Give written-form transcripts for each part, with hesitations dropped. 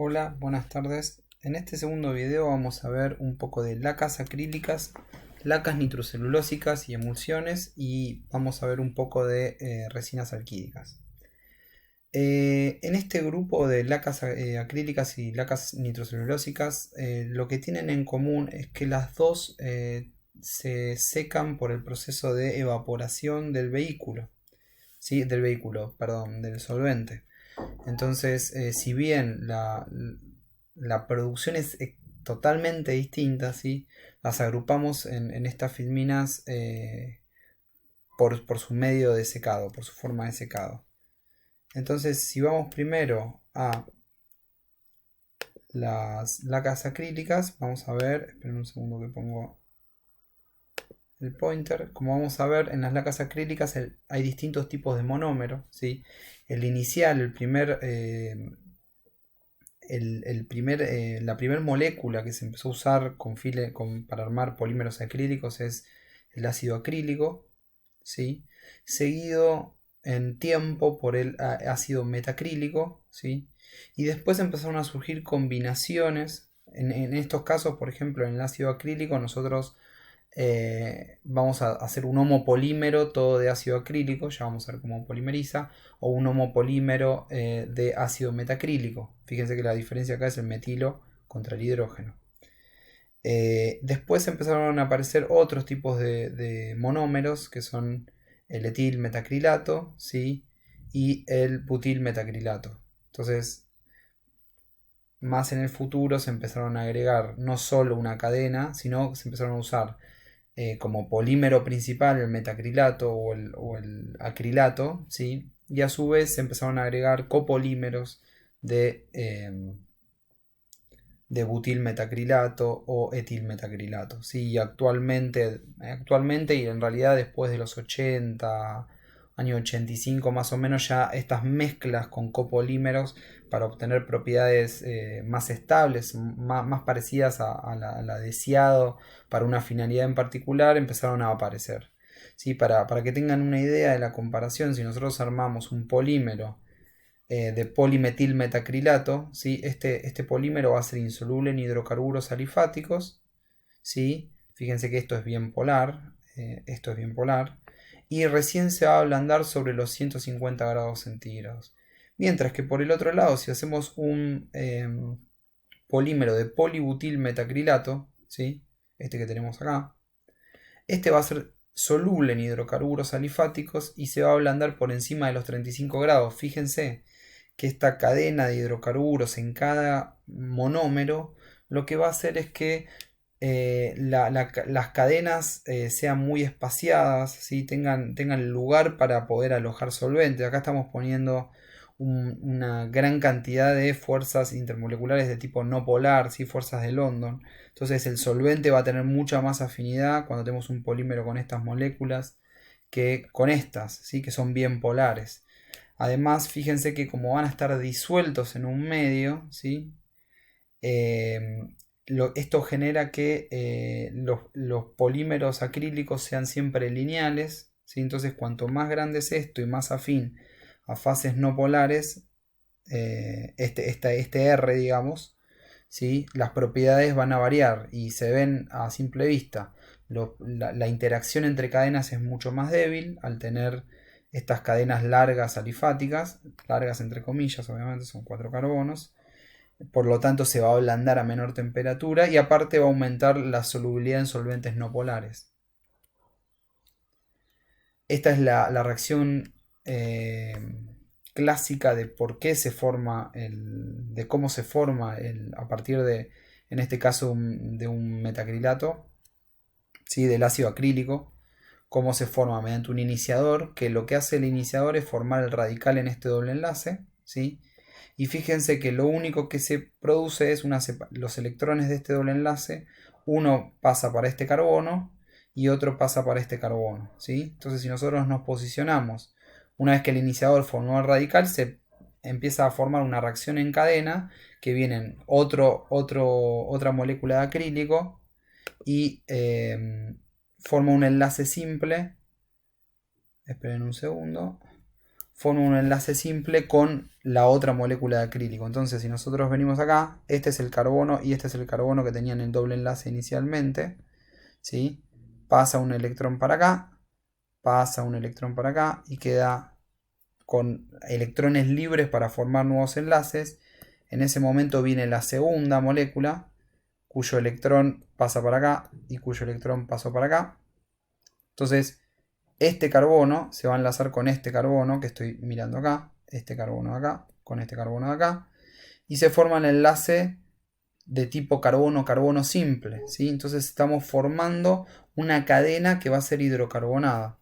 Hola, buenas tardes. En este segundo video vamos a ver un poco de lacas acrílicas, lacas nitrocelulósicas y emulsiones, y vamos a ver un poco de resinas alquídicas. En este grupo de lacas acrílicas y lacas nitrocelulósicas, lo que tienen en común es que las dos se secan por el proceso de evaporación del vehículo, ¿sí? Del solvente. Entonces, si bien la producción es totalmente distinta, ¿sí? Las agrupamos en estas filminas por su medio de secado, por su forma de secado. Entonces, si vamos primero a las lacas acrílicas, vamos a ver, esperen un segundo que pongo el pointer. Como vamos a ver, en las lacas acrílicas hay distintos tipos de monómero, ¿sí? El inicial, la primera molécula que se empezó a usar para armar polímeros acrílicos es el ácido acrílico, ¿sí? Seguido en tiempo por el ácido metacrílico, ¿sí? Y después empezaron a surgir combinaciones. En estos casos, por ejemplo, en el ácido acrílico nosotros vamos a hacer un homopolímero todo de ácido acrílico, ya vamos a ver cómo polimeriza, o un homopolímero de ácido metacrílico. Fíjense que la diferencia acá es el metilo contra el hidrógeno. Después empezaron a aparecer otros tipos de monómeros, que son el etil metacrilato, ¿sí? Y el butil metacrilato. Entonces, más en el futuro se empezaron a agregar no solo una cadena, sino que se empezaron a usar como polímero principal el metacrilato o el acrilato, ¿sí? Y a su vez se empezaron a agregar copolímeros de butilmetacrilato o etilmetacrilato, ¿sí? Y actualmente y en realidad después de los 80, año 85 más o menos, ya estas mezclas con copolímeros para obtener propiedades más estables, más parecidas a la deseado para una finalidad en particular, empezaron a aparecer. ¿Sí? Para que tengan una idea de la comparación, si nosotros armamos un polímero de polimetilmetacrilato, ¿sí? Este polímero va a ser insoluble en hidrocarburos alifáticos, ¿sí? Fíjense que esto es bien polar, y recién se va a ablandar sobre los 150 grados centígrados. Mientras que por el otro lado, si hacemos un polímero de polibutilmetacrilato, ¿sí? Este que tenemos acá, este va a ser soluble en hidrocarburos alifáticos y se va a ablandar por encima de los 35 grados. Fíjense que esta cadena de hidrocarburos en cada monómero lo que va a hacer es que las cadenas sean muy espaciadas, ¿sí? tengan lugar para poder alojar solventes. Acá estamos poniendo una gran cantidad de fuerzas intermoleculares de tipo no polar, ¿sí? Fuerzas de London. Entonces el solvente va a tener mucha más afinidad cuando tenemos un polímero con estas moléculas que con estas, ¿sí? Que son bien polares. Además, fíjense que como van a estar disueltos en un medio, ¿sí? Esto genera que los polímeros acrílicos sean siempre lineales, ¿sí? Entonces, cuanto más grande es esto y más afín a fases no polares, este R, digamos, ¿sí? Las propiedades van a variar y se ven a simple vista. La interacción entre cadenas es mucho más débil al tener estas cadenas largas alifáticas, largas entre comillas, obviamente son 4 carbonos. Por lo tanto, se va a ablandar a menor temperatura y aparte va a aumentar la solubilidad en solventes no polares. Esta es la reacción clásica de por qué se forma de cómo se forma a partir de, en este caso, de un metacrilato, ¿sí? Del ácido acrílico. Cómo se forma mediante un iniciador, que lo que hace el iniciador es formar el radical en este doble enlace, ¿sí? Y fíjense que lo único que se produce es los electrones de este doble enlace, uno pasa para este carbono y otro pasa para este carbono, ¿sí? Entonces, si nosotros nos posicionamos, una vez que el iniciador formó el radical, se empieza a formar una reacción en cadena que viene otra molécula de acrílico y forma un enlace simple. Esperen un segundo. forma un enlace simple con la otra molécula de acrílico. Entonces, si nosotros venimos acá, este es el carbono y este es el carbono que tenían el doble enlace inicialmente, ¿sí? Pasa un electrón para acá, pasa un electrón para acá y queda con electrones libres para formar nuevos enlaces. En ese momento viene la segunda molécula, cuyo electrón pasa para acá y cuyo electrón pasó para acá. Entonces, este carbono se va a enlazar con este carbono que estoy mirando acá, este carbono de acá, con este carbono de acá, y se forma el enlace de tipo carbono-carbono simple, ¿sí? Entonces estamos formando una cadena que va a ser hidrocarbonada.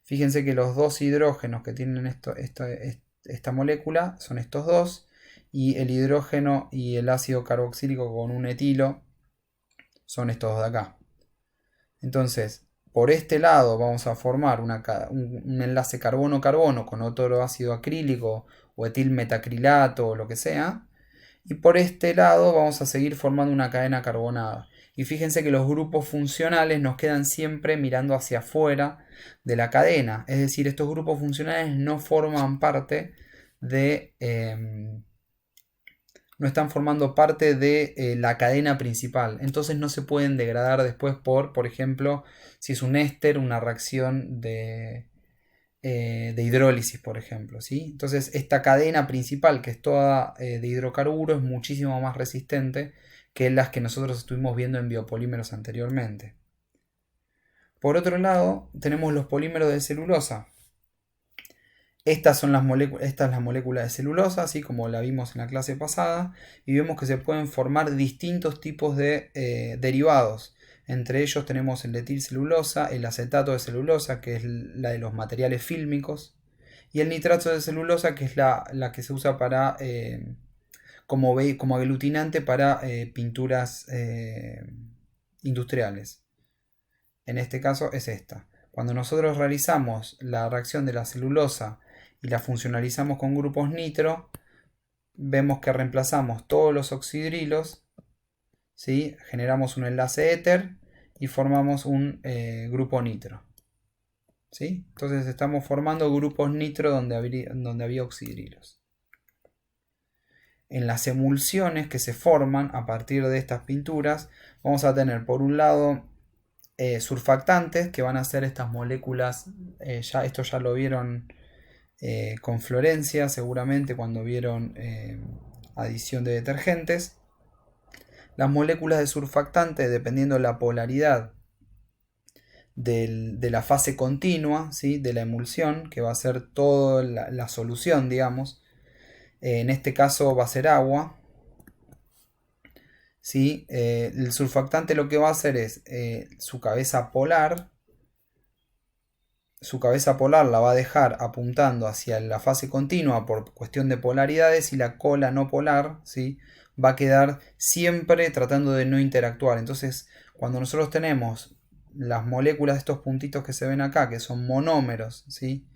Fíjense que los dos hidrógenos que tienen esta molécula son estos dos, y el hidrógeno y el ácido carboxílico con un etilo son estos dos de acá. Entonces, por este lado vamos a formar un enlace carbono-carbono con otro ácido acrílico o etilmetacrilato o lo que sea. Y por este lado vamos a seguir formando una cadena carbonada. Y fíjense que los grupos funcionales nos quedan siempre mirando hacia afuera de la cadena. Es decir, estos grupos funcionales no forman parte de... no están formando parte de la cadena principal. Entonces no se pueden degradar después por ejemplo, si es un éster, una reacción de hidrólisis, por ejemplo, ¿sí? Entonces esta cadena principal, que es toda de hidrocarburos, es muchísimo más resistente que las que nosotros estuvimos viendo en biopolímeros anteriormente. Por otro lado, tenemos los polímeros de celulosa. Estas son las moléculas, esta es la molécula de celulosa, así como la vimos en la clase pasada, y vemos que se pueden formar distintos tipos de derivados. Entre ellos tenemos el etilcelulosa, el acetato de celulosa, que es la de los materiales fílmicos, y el nitrato de celulosa, que es la que se usa para, como aglutinante para pinturas industriales. En este caso es esta. Cuando nosotros realizamos la reacción de la celulosa y la funcionalizamos con grupos nitro, vemos que reemplazamos todos los oxidrilos, ¿sí? Generamos un enlace éter y formamos un grupo nitro, ¿sí? Entonces estamos formando grupos nitro donde había oxidrilos. En las emulsiones que se forman a partir de estas pinturas, vamos a tener por un lado surfactantes, que van a ser estas moléculas, esto ya lo vieron con Florencia seguramente cuando vieron adición de detergentes. Las moléculas de surfactante, dependiendo de la polaridad de la fase continua, ¿sí? De la emulsión, que va a ser toda la solución, digamos, en este caso va a ser agua, ¿sí? El surfactante lo que va a hacer es su cabeza polar la va a dejar apuntando hacia la fase continua por cuestión de polaridades, y la cola no polar, ¿sí? Va a quedar siempre tratando de no interactuar. Entonces, cuando nosotros tenemos las moléculas de estos puntitos que se ven acá, que son monómeros, ¿sí?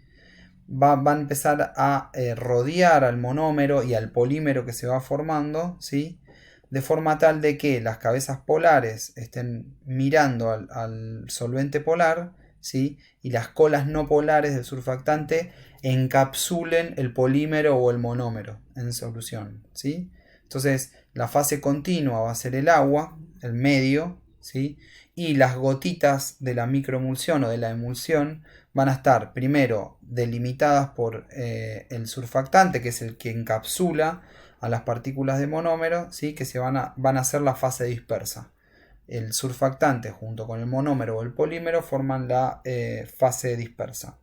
Va a empezar a rodear al monómero y al polímero que se va formando, ¿sí? De forma tal de que las cabezas polares estén mirando al solvente polar, ¿sí? Y las colas no polares del surfactante encapsulen el polímero o el monómero en solución, ¿sí? Entonces la fase continua va a ser el agua, el medio, ¿sí? Y las gotitas de la microemulsión o de la emulsión van a estar primero delimitadas por el surfactante, que es el que encapsula a las partículas de monómero, ¿sí? Que van a hacer la fase dispersa. El surfactante junto con el monómero o el polímero forman la fase dispersa.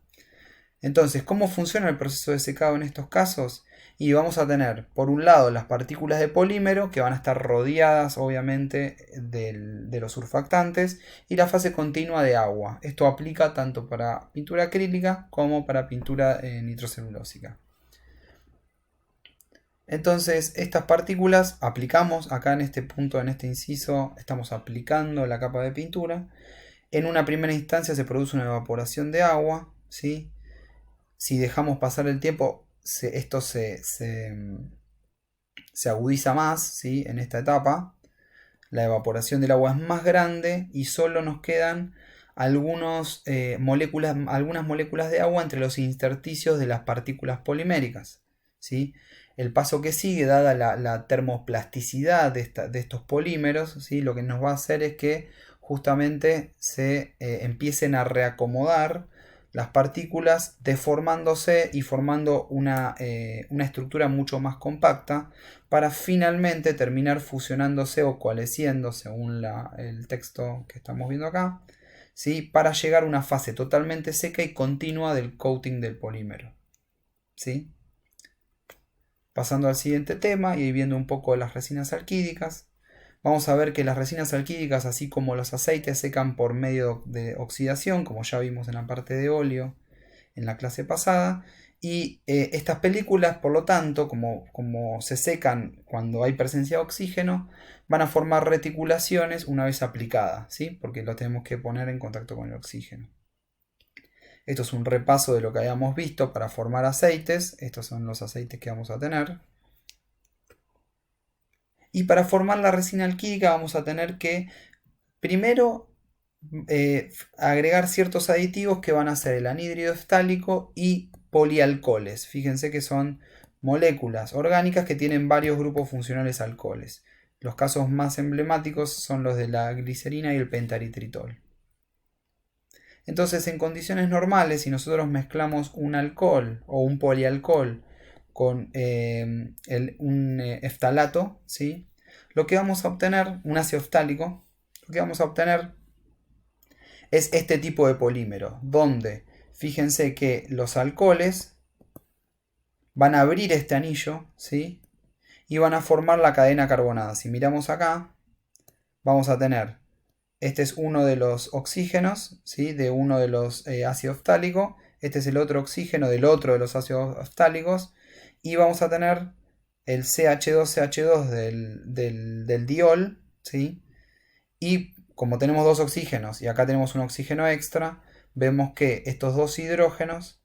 Entonces, ¿cómo funciona el proceso de secado en estos casos? Y vamos a tener, por un lado, las partículas de polímero, que van a estar rodeadas, obviamente, de los surfactantes, y la fase continua de agua. Esto aplica tanto para pintura acrílica como para pintura nitrocelulósica. Entonces, estas partículas aplicamos acá en este punto, en este inciso, estamos aplicando la capa de pintura. En una primera instancia se produce una evaporación de agua, ¿sí? Si dejamos pasar el tiempo, esto se agudiza más, ¿sí? En esta etapa. La evaporación del agua es más grande y solo nos quedan algunas moléculas de agua entre los intersticios de las partículas poliméricas, ¿sí? El paso que sigue, dada la termoplasticidad de estos polímeros, ¿sí? Lo que nos va a hacer es que justamente se empiecen a reacomodar las partículas, deformándose y formando una estructura mucho más compacta para finalmente terminar fusionándose o coalesciendo, según el texto que estamos viendo acá, ¿sí? Para llegar a una fase totalmente seca y continua del coating del polímero, ¿sí? Pasando al siguiente tema y viendo un poco las resinas alquídicas, vamos a ver que las resinas alquídicas, así como los aceites, secan por medio de oxidación, como ya vimos en la parte de óleo en la clase pasada. Y estas películas, por lo tanto, como se secan cuando hay presencia de oxígeno, van a formar reticulaciones una vez aplicada, ¿sí? Porque lo tenemos que poner en contacto con el oxígeno. Esto es un repaso de lo que habíamos visto para formar aceites. Estos son los aceites que vamos a tener. Y para formar la resina alquídica vamos a tener que primero agregar ciertos aditivos que van a ser el anhídrido eftálico y polialcoholes. Fíjense que son moléculas orgánicas que tienen varios grupos funcionales alcoholes. Los casos más emblemáticos son los de la glicerina y el pentaritritol. Entonces, en condiciones normales, si nosotros mezclamos un alcohol o un polialcohol con un eftalato, ¿sí? Lo que vamos a obtener, un ácido eftálico, lo que vamos a obtener es este tipo de polímero, donde fíjense que los alcoholes van a abrir este anillo, ¿sí? Y van a formar la cadena carbonada. Si miramos acá, vamos a tener, este es uno de los oxígenos, ¿sí? De uno de los ácidos ftálicos, este es el otro oxígeno del otro de los ácidos ftálicos, y vamos a tener el CH2CH2 del diol, ¿sí? Y como tenemos dos oxígenos y acá tenemos un oxígeno extra, vemos que estos dos hidrógenos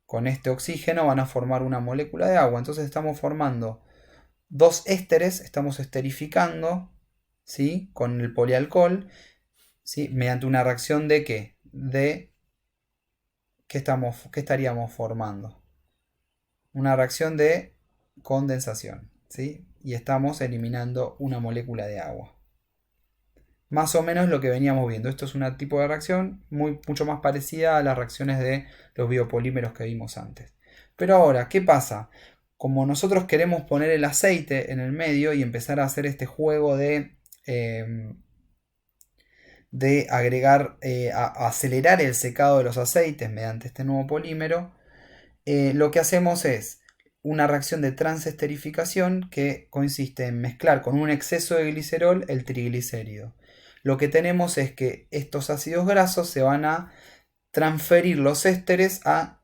con este oxígeno van a formar una molécula de agua. Entonces estamos formando dos ésteres, estamos esterificando, ¿sí? Con el polialcohol, ¿sí? Mediante una reacción de ¿qué? ¿Qué estaríamos formando? Una reacción de condensación, ¿sí? Y estamos eliminando una molécula de agua. Más o menos lo que veníamos viendo. Esto es un tipo de reacción mucho más parecida a las reacciones de los biopolímeros que vimos antes. Pero ahora, ¿qué pasa? Como nosotros queremos poner el aceite en el medio y empezar a hacer este juego de agregar, a acelerar el secado de los aceites mediante este nuevo polímero, lo que hacemos es una reacción de transesterificación que consiste en mezclar con un exceso de glicerol el triglicérido. Lo que tenemos es que estos ácidos grasos se van a transferir los ésteres a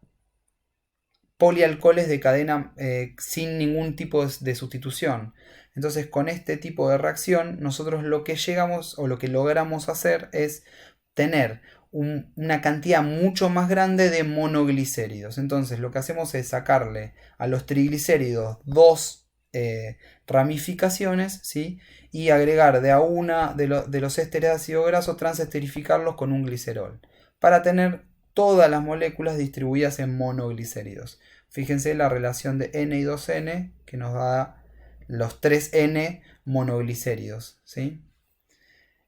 polialcoholes de cadena sin ningún tipo de sustitución. Entonces, con este tipo de reacción, nosotros lo que llegamos o lo que logramos hacer es tener una cantidad mucho más grande de monoglicéridos. Entonces, lo que hacemos es sacarle a los triglicéridos dos ramificaciones, ¿sí? Y agregar de a una de los ésteres de ácido graso, transesterificarlos con un glicerol, para tener todas las moléculas distribuidas en monoglicéridos. Fíjense la relación de N y 2N que nos da los 3N monoglicéridos, ¿sí?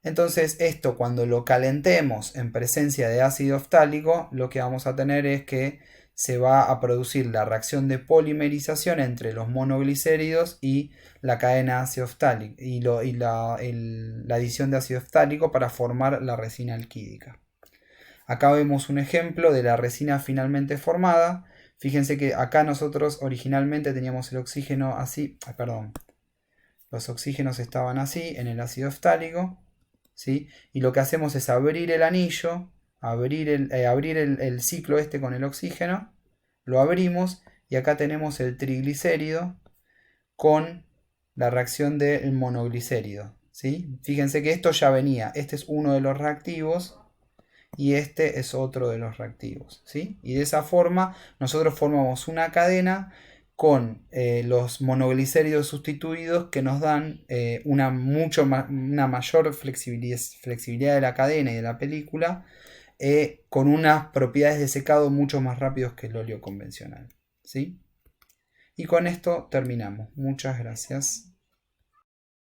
Entonces esto, cuando lo calentemos en presencia de ácido ftálico, lo que vamos a tener es que se va a producir la reacción de polimerización entre los monoglicéridos y la cadena ácido ftálico y la adición de ácido ftálico para formar la resina alquídica. Acá vemos un ejemplo de la resina finalmente formada. Fíjense que acá nosotros originalmente teníamos el oxígeno así, perdón, los oxígenos estaban así en el ácido ftálico, ¿sí? Y lo que hacemos es abrir el anillo, abrir el ciclo este con el oxígeno, lo abrimos y acá tenemos el triglicérido con la reacción del monoglicérido, ¿sí? Fíjense que esto ya venía, este es uno de los reactivos y este es otro de los reactivos, ¿sí? Y de esa forma nosotros formamos una cadena con los monoglicéridos sustituidos que nos dan una mayor flexibilidad de la cadena y de la película, con unas propiedades de secado mucho más rápidos que el óleo convencional. ¿Sí? Y con esto terminamos. Muchas gracias.